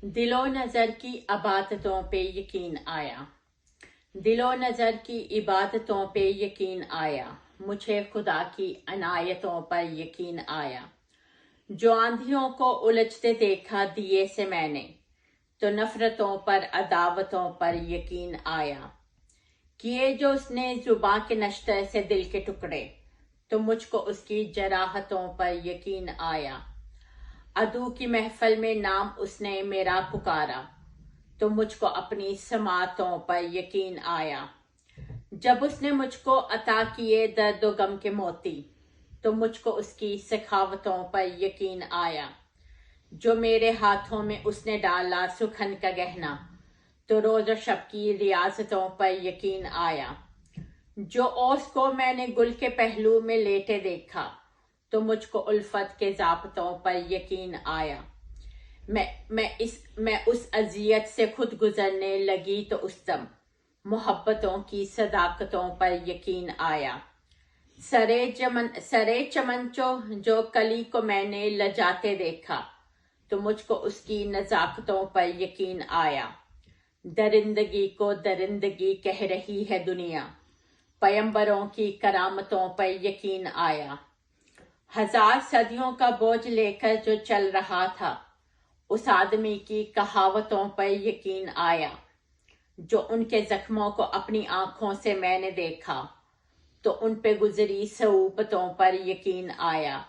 दिलो नज़र की इबादतों पे यकीन आया। दिलो नज़र की इबादतों पे यकीन आया, मुझे खुदा की अनायतों पर यकीन आया। जो आंधियों को उलझते देखा दिए से मैंने, तो नफरतों पर अदावतों पर यकीन आया। किए जो उसने जुबां के नश्तर से दिल के टुकड़े, तो मुझको उसकी जराहतों पर यकीन आया। अदू की महफिल में नाम उसने मेरा पुकारा, तो मुझको अपनी समातों पर यकीन आया। जब उसने मुझको अता किए दर्द व गम के मोती, तो मुझको उसकी सखावतों पर यकीन आया। जो मेरे हाथों में उसने डाला सुखन का गहना, तो रोज और शब की रियाजतों पर यकीन आया। जो ओस को मैंने गुल के पहलू में लेटे देखा, तो मुझको उल्फत के ज़ाब्तों पर यकीन आया। मैं उस अजियत से खुद गुजरने लगी, तो उस दम मोहब्बतों की सदाकतों पर यकीन आया। सरे चमनचो जो कली को मैंने लजाते देखा, तो मुझको उसकी नजाकतों पर यकीन आया। दरिंदगी को दरिंदगी कह रही है दुनिया, पैगंबरों की करामतों पर यकीन आया। 1000 सदियों का बोझ लेकर जो चल रहा था, उस आदमी की कहावतों पर यकीन आया। जो उनके जख्मों को अपनी आंखों से मैंने देखा, तो उन पे गुजरी सऊबतों पर यकीन आया।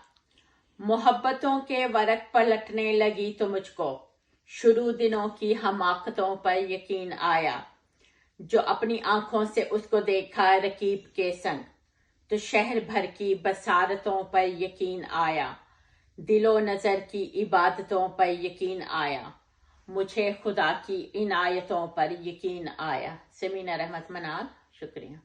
मोहब्बतों के वरक पलटने लगी, तो मुझको शुरू दिनों की हमाकतों पर यकीन आया। जो अपनी आंखों से उसको देखा रकीब के संग, तो शहर भर की बसारतों पर यकीन आया। दिलो नज़र की इबादतों पर यकीन आया, मुझे खुदा की इनायतों पर यकीन आया। समीना रहमत मनाल, शुक्रिया।